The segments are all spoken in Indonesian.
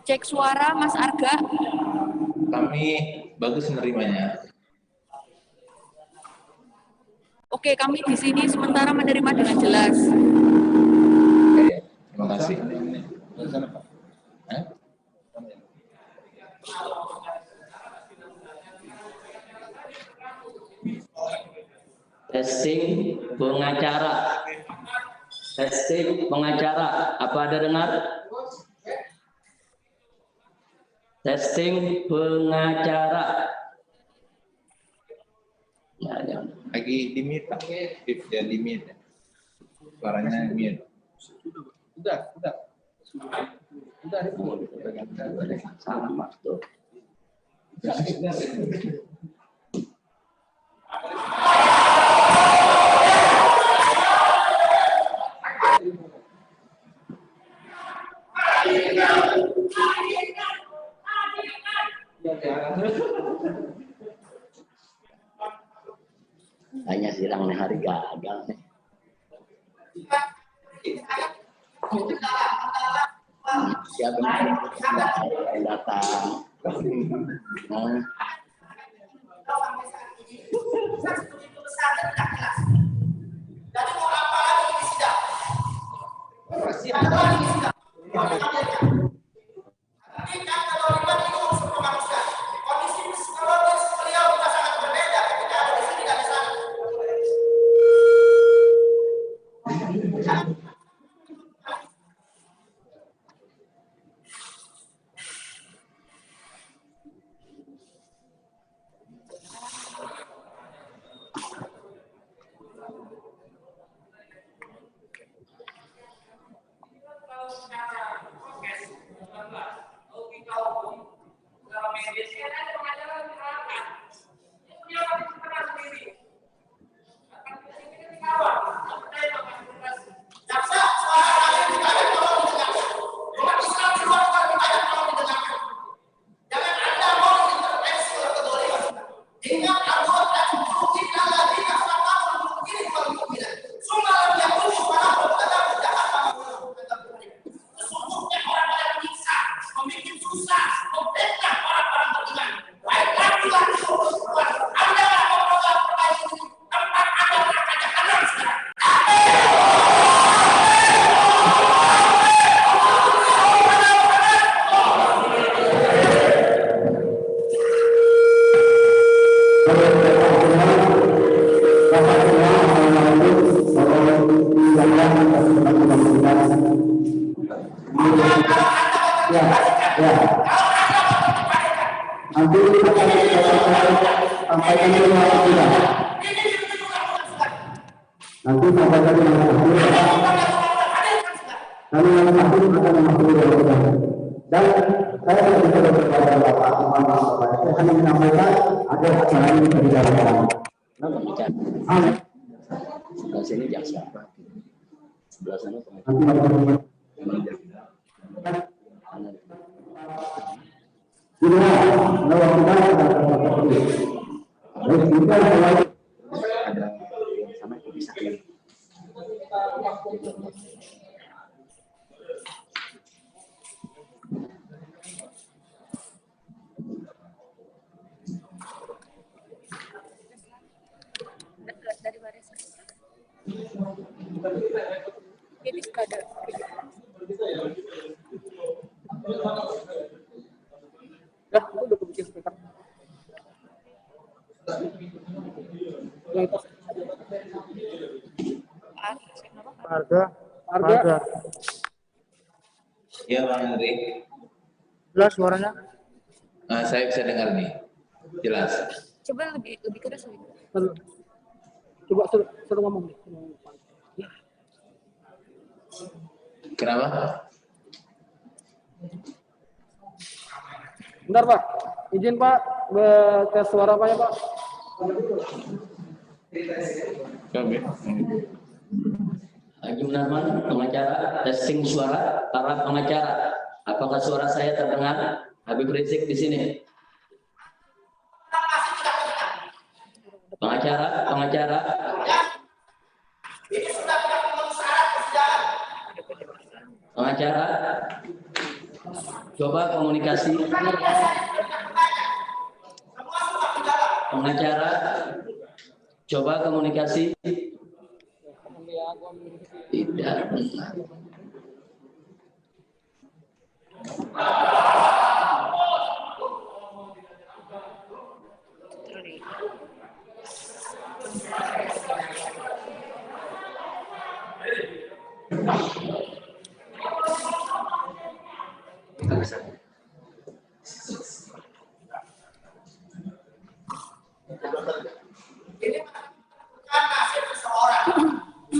Cek suara Mas Arga. Kami bagus menerimanya. Oke, kami di sini sementara menerima dengan jelas. Oke, terima kasih. Testing pengacara. Testing pengacara. Apa ada dengar? Testing pengacara. Ya, jangan. Lagi di mute, Pak. Ya, di mute. Suaranya mute. Udah. Sama tuh. Hanya silang nih hari gagal nih. Siapa yang datang? Sebelah sini jaksa. Sebelah sana pengacara. Dari baris. Ini ada. Aku udah kebikin speaker. Harga. Ya, Bang Andri. Jelas suaranya? Saya bisa dengar nih. Jelas. Coba lebih keras lagi. Coba suruh ngomong deh. Kenapa? Bentar Pak, izin Pak, tes suara Pak ya Pak. Haji Munarman, pengacara, testing suara para pengacara. Apakah suara saya terdengar? Habib Rizik di sini. Pengacara. Pengacara. Coba komunikasi. Pengacara, coba komunikasi. Tidak benar.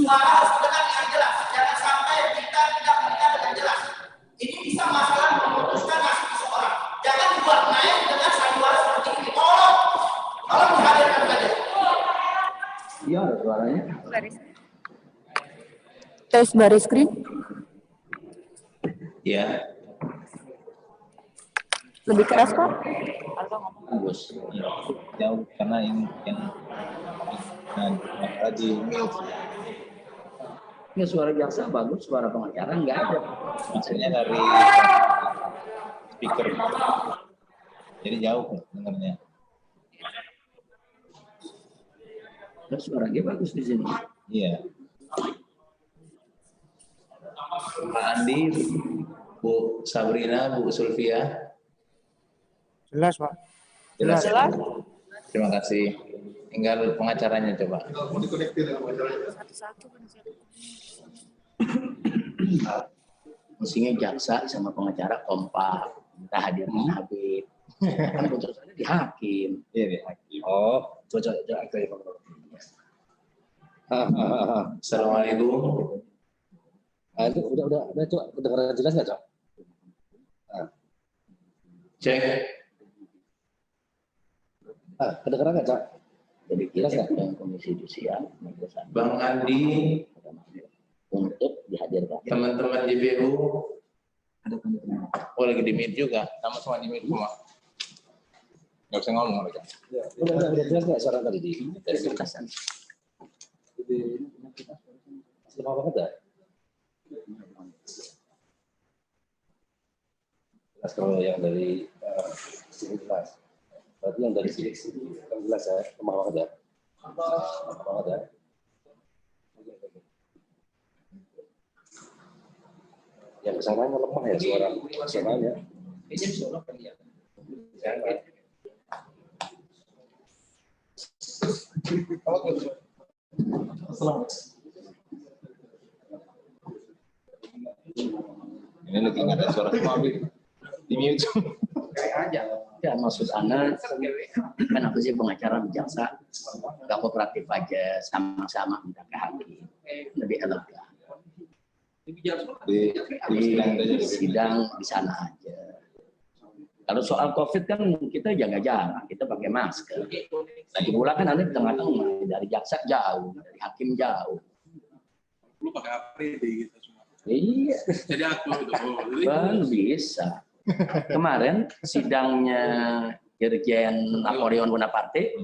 Suara harus didengar dengan jelas. Jangan sampai kita tidak mendengar dengan jelas. Ini bisa masalah memutuskan nasib seseorang. Jangan dibuat naik dengan sandiwara seperti ini. Tolong dihadirkan saja. Iya, ada suaranya. Tes baris screen. Ya, Lebih keras kok. Bagus. jauh karena ini yang lagi mute. Ini suara jaksa bagus, suara pengacara nggak ada. Maksudnya dari speaker. Jadi jauh dengarnya. Terus suara dia bagus di sini. Iya. Pak Andi, Bu Sabrina, Bu Sulfia. Jelas, Pak. Jelas. Terima kasih. Tinggal pengacaranya coba. Mestinya jaksa sama pengacara kompak. Minta hadirnya Habib. Kan putusannya di hakim. Iya, iya. Oh, Cocok. Assalamualaikum. Itu udah coba kedengaran jelas nggak, Cok? Cek. Kedengaran nggak, Cok? Jadi kita sedang komisi judisial Bang Andi, untuk dihadirkan. teman-teman JPU. Oh, lagi di mute juga. Sama-sama di mute semua. Nggak usah ngomong mereka. Udah jelas nggak suara tadi di Kesempatan. lama banget ya? Jelas kalau yang dari sini jelas. Berarti yang dari sini kan jelas ya, lemah banget ya. Lemah banget ya. Yang kesananya lemah ya suara kesananya. Ini lagi nggak ada suara semua, Bib. Di mute. Ya maksud Anda, kan aku sih pengacara jaksa, nggak kooperatif aja, sama-sama minta ke hakim, lebih elegan. Di sidang di sana aja. Kalau soal COVID kan kita jaga jarak, kita pakai masker. Lagi pula kan Anda di tengah-tengah, dari jaksa jauh, dari hakim jauh. Lu pakai APD gitu semua. Iya. Jadi aku gitu. Kan bisa. Kemarin sidangnya Dirjen Napoleon Bonaparte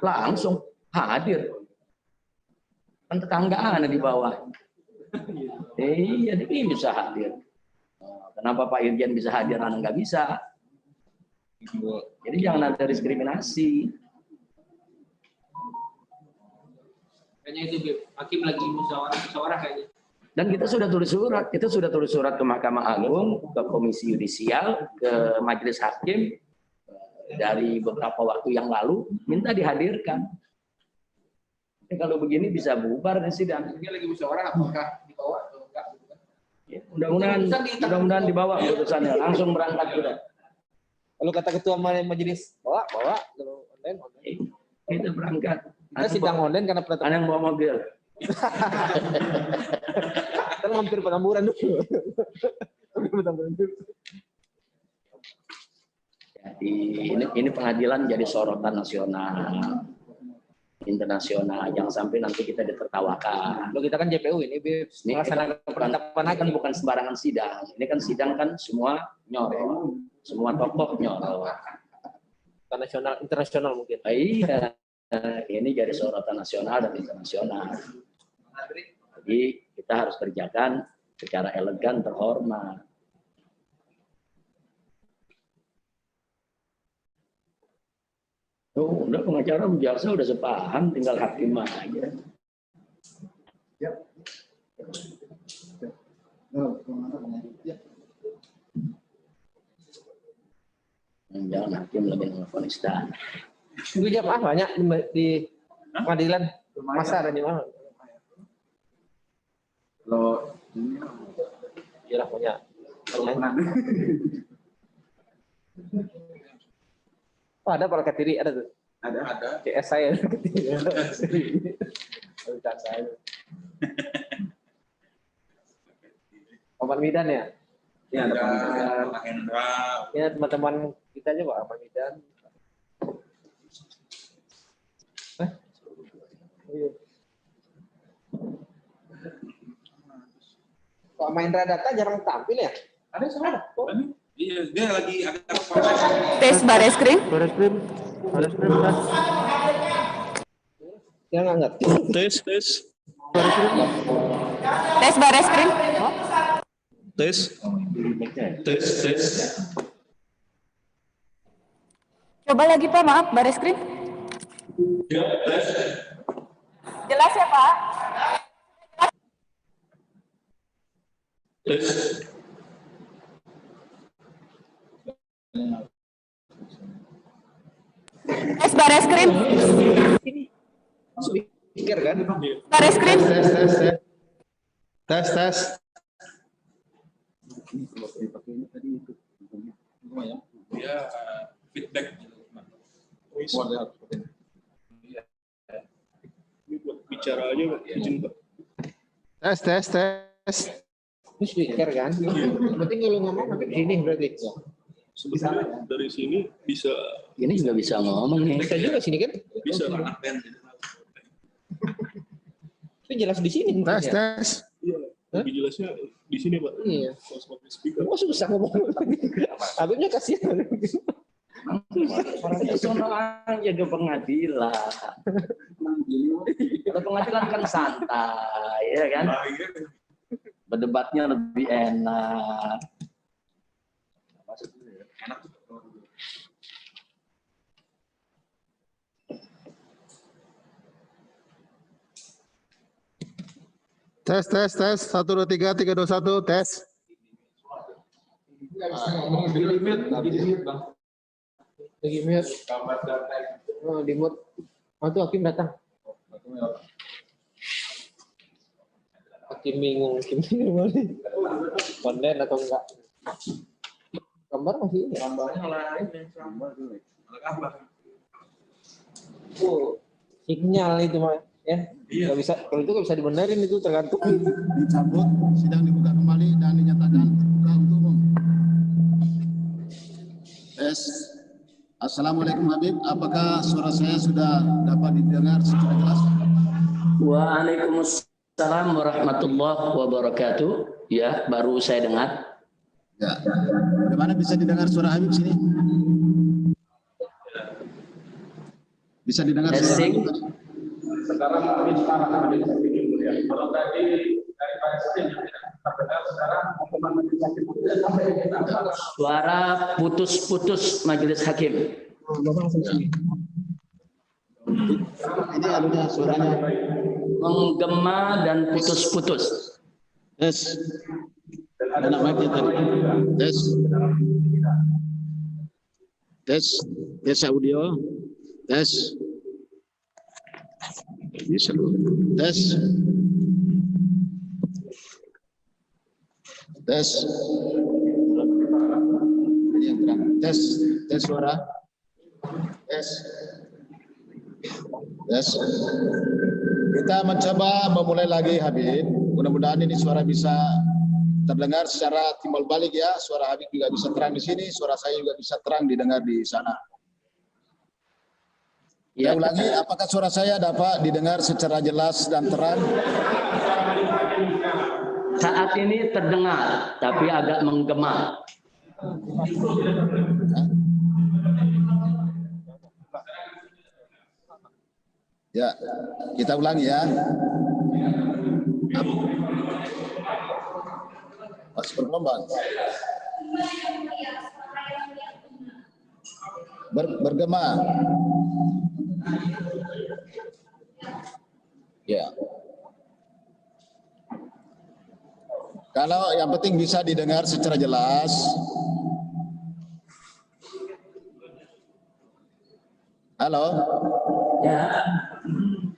langsung hadir. Kan tetanggaan di bawah. Iya, jadi bisa hadir. Kenapa Pak Irjen bisa hadir, Anda nggak bisa? Jadi jangan ada diskriminasi. Kayaknya itu hakim lagi musyawarah kayaknya. Dan kita sudah tulis surat ke Mahkamah Agung, ke Komisi Yudisial, ke Majelis Hakim dari beberapa waktu yang lalu, minta dihadirkan. Kalau begini bisa bubar di sidang. Dia lagi musyawarah apakah dibawa atau enggak? Ya, mudah-mudahan dibawa putusannya, langsung berangkat kita. Kalau kata ketua majelis bawa kalau online. Kita berangkat. Kita sidang online karena Ada yang bawa mobil. Kita mampir Petamburan dulu. Jadi ini pengadilan jadi sorotan nasional, internasional. Jangan sampai nanti kita ditertawakan. Kalau kita kan JPU ini melaksanakan penetapan kan bukan sembarangan sidang. Ini kan sidang kan semua nyorot, semua tokoh nyorot. nasional, internasional mungkin. Iya, ini jadi sorotan nasional dan internasional. Jadi kita harus kerjakan secara elegan, terhormat. Oh, udah pengacara jaksa udah sepaham, tinggal hakim aja. Jangan hakim lebih menelpon istana. Itu jam banyak di pengadilan. Masa ada di mana? Kalau Iyalah punya. Oh, ada para Ketiri, ada tuh. ada. CS saya Ketiri. Bercanda. Oman Midan ya? Ya, ada Pak Hendra. Ya teman-teman kita aja Pak Oman Midan. Iya. Pak Mahendra Data jarang tampil ya? Ada sama. Iya, dia lagi agak Tes Bareskrim. Bareskrim tes. Yang nggak ngerti. Tes. Tes Bareskrim. Tes. Coba lagi Pak, maaf Bareskrim. Jelas ya Pak? Tes Bareskrim. Speaker kan? Bareskrim. Tes. dia feedback. Ini buat bicara aja, Pak. Izin, Pak. Tes. Ini speaker kan? Berarti kalau ngomong sampai sini berarti. Sebenarnya dari sini bisa Ini juga bisa ngomong nih. Bisa juga sini kan? bisa. Anak band. Itu jelas di sini. Tes. Iya, lebih jelasnya di sini, Pak. Iya. Pas pakai speaker. Kok susah ngomong? Habibnya kasihan. Sono aja ke pengadilan. Kalau pengadilan kan santai, ya kan? Berdebatnya lebih enak. Tes. 1 2 3 3 2 1 tes. Lagi mute. Oh, di mute. Oh, tuh Hakim datang. Hakim bingung konten atau enggak. Gambar masih ini. Gambarnya lain. Gambar. Oh, sinyal itu mah ya. Iya. Nggak bisa, kalau itu nggak bisa dibenerin, itu tergantung. Dicabut, sidang dibuka kembali dan dinyatakan terbuka untuk umum. Tes. Assalamualaikum Habib, apakah suara saya sudah dapat didengar secara jelas? Waalaikumsalam warahmatullahi wabarakatuh. Ya, baru saya dengar. Ya. Bagaimana bisa didengar suara Habib sini? Bisa didengar suara Testing. Habib? Sekarang kalau tadi daripada sekarang Suara putus-putus majelis hakim. Ini alunya suaranya. Menggema dan putus-putus. Tes. Mana mic-nya tadi? Tes. Tes audio. Tes. Tes. Tes. Ini yang terang. Tes suara. Tes. Kita mencoba memulai lagi Habib. Mudah-mudahan ini suara bisa terdengar secara timbal balik ya. Suara Habib juga bisa terang di sini, suara saya juga bisa terang didengar di sana. Ya, Saya ulangi, apakah suara saya dapat didengar secara jelas dan terang? saat ini terdengar, tapi agak menggema. Ya, kita ulangi ya. Masih bergelombang. Bergema. Ya. Kalau yang penting bisa didengar secara jelas. Halo. Ya.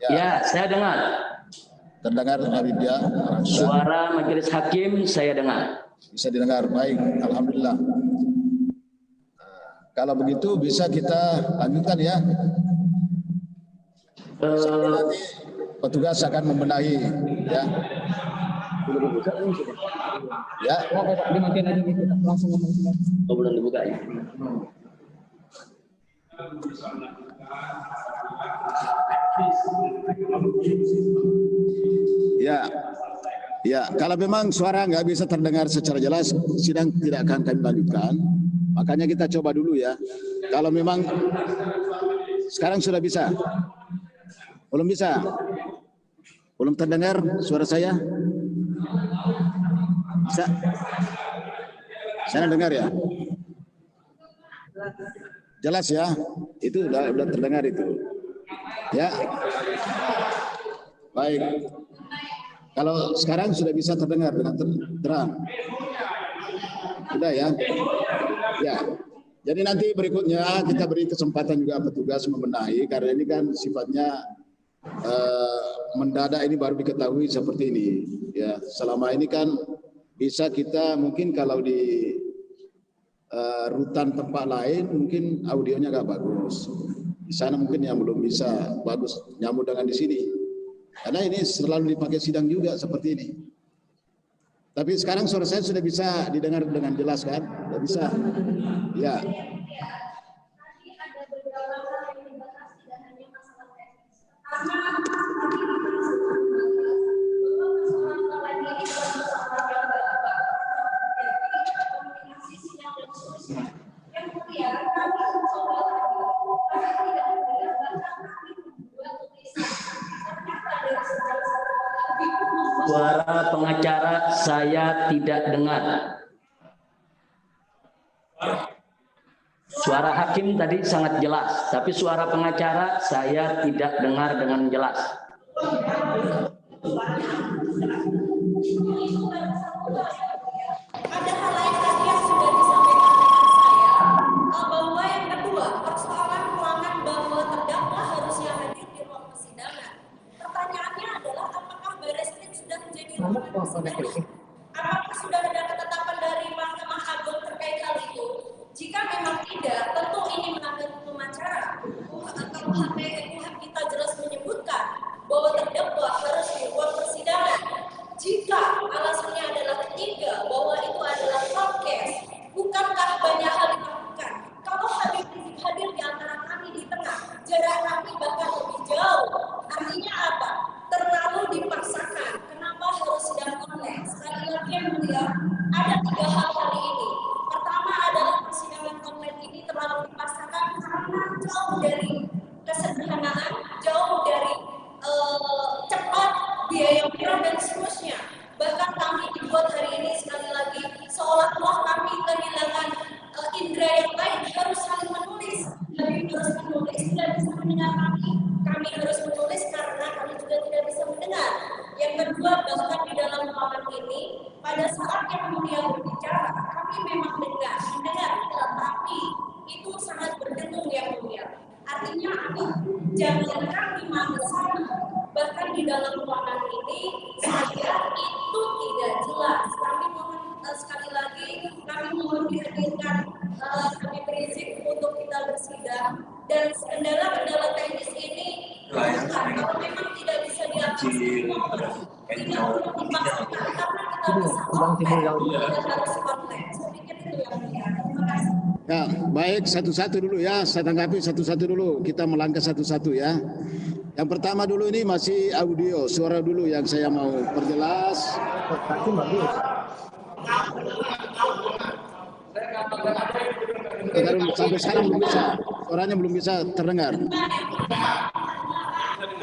Ya, saya dengar. Terdengar Habib ya. Suara majelis hakim saya dengar. Bisa didengar, baik. Alhamdulillah. Kalau begitu bisa kita lanjutkan ya. Nanti petugas akan membenahi ya. Ya. Langsung ngomong. Oh, belum dibuka ya. Ya, ya. Kalau memang suara nggak bisa terdengar secara jelas, sidang tidak akan kami lanjutkan. Makanya kita coba dulu ya. Kalau memang sekarang sudah bisa, belum bisa, belum terdengar suara saya. Bisa, saya dengar ya. Jelas ya, itu udah terdengar itu. Ya, baik. Kalau sekarang sudah bisa terdengar dengan terang, sudah ya. Ya, jadi nanti berikutnya kita beri kesempatan juga petugas membenahi karena ini kan sifatnya mendadak, ini baru diketahui seperti ini. Ya, selama ini kan bisa kita mungkin kalau di rutan tempat lain mungkin audionya agak bagus. Di sana mungkin yang belum bisa bagus nyambung dengan di sini. Karena ini selalu dipakai sidang juga seperti ini. Tapi sekarang suara saya sudah bisa didengar dengan jelas kan? Sudah bisa. Ya. Suara pengacara saya tidak dengar. Suara hakim tadi sangat jelas, tapi suara pengacara saya tidak dengar dengan jelas. Ada hal lain tadi yang sudah disampaikan dengan saya, bahwa yang kedua, persoalan ruangan bahwa terdakwa harusnya hadir di ruang persidangan. Pertanyaannya adalah apakah Bareskrim sudah menjadi ruangan persidangan? Apakah sudah ada ketetapan dari Mahkamah Agung terkait hal itu? Jika memang tidak, tentu ini melanggar hukum acara. KUHP kita jelas menyebutkan bahwa terdakwa harus di ruang persidangan. Jika alasannya adalah ketiga, bahwa itu adalah court case, bukankah banyak hal dilakukan? Kalau Habib Rizik hadir di antara kami di tengah, jarak kami bahkan lebih jauh. Artinya apa? Terlalu dipaksakan. Kenapa harus sidang online? Sekali lagi yang mulia, ada tiga hal kali ini. Pertama adalah persidangan online ini terlalu dipaksakan karena jauh dari kesederhanaan, jauh dari cepat, biaya murah dan seterusnya. Bahkan kami dibuat hari ini sekali lagi seolah-olah kami kehilangan indera yang lain, harus saling menulis. Kami harus menulis, tidak bisa mendengar kami. Kami harus menulis karena kami juga tidak bisa mendengar. Yang kedua, bahkan di dalam ruangan ini, pada saat yang mulia berbicara, kami memang mendengar, tetapi itu sangat berdengung yang mulia. Artinya apa? Jangankan di sana, bahkan di dalam ruangan ini, saya itu tidak jelas. Kami mohon sekali lagi, kami mohon dihadirkan Habib Rizik untuk kita bersidang. Dan kendala-kendala teknis ini, kalau memang tidak bisa diakses, tidak perlu dipaksakan karena kita bisa online, kita harus online. Saya pikir itu yang mulia. Terima kasih. Ya, baik, satu-satu dulu ya, saya tanggapi satu-satu dulu, kita melangkah satu-satu ya. Yang pertama dulu ini masih audio, suara dulu yang saya mau perjelas. Sampai sekarang belum bisa, suaranya belum bisa terdengar.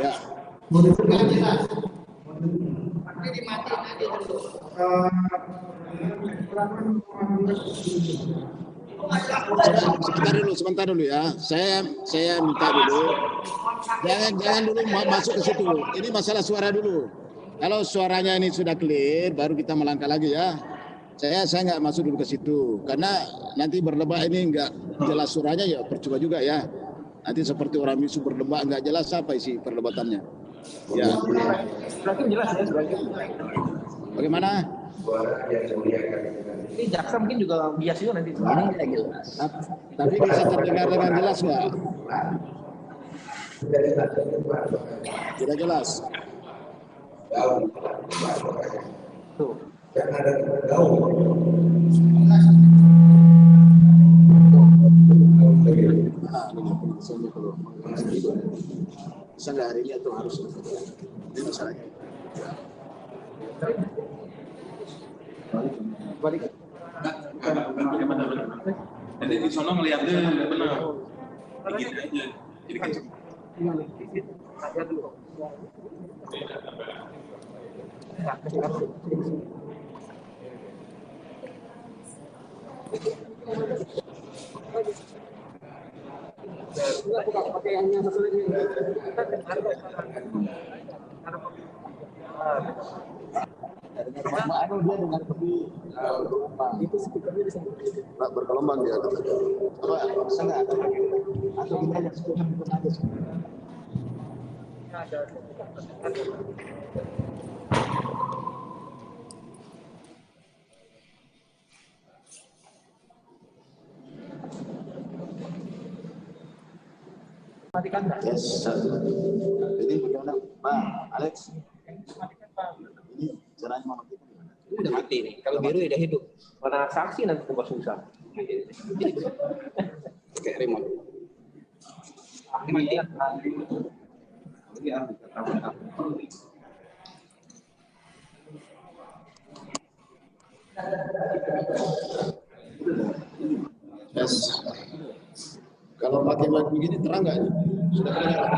Ya. Sebentar dulu ya. Saya minta dulu. Jangan dulu masuk ke situ. Ini masalah suara dulu. Kalau suaranya ini sudah clear, baru kita melangkah lagi ya. Saya nggak masuk dulu ke situ karena nanti berdebat ini nggak jelas suaranya ya percuma juga ya. Nanti seperti orang bisu berdebat nggak jelas apa isi perdebatannya. Ya. Berarti jelas ya. Bagaimana? Ini jaksa mungkin juga bias juga nanti. Ini nggak jelas. Tapi bisa terdengar dengan jelas nggak? Tidak jelas. Tuh. Bisa nggak hari ini atau harus? Ini masalahnya. Balik. Nanti di sono ngeliatnya benar. Dikit aja. Jadi kan Dia dengar lebih itu speakernya bisa bergelombang dia kata. Apa bisa nggak atau kita yang speaker aja sih. Yes. Jadi bagaimana, Pak Alex? Ini caranya mematikan gimana? Ini udah mati nih. Kalau biru udah hidup. Mana saksi nanti tambah susah. Kayak remote. Yes. Kalau pakai mic begini terang nggak? Sudah kedengaran?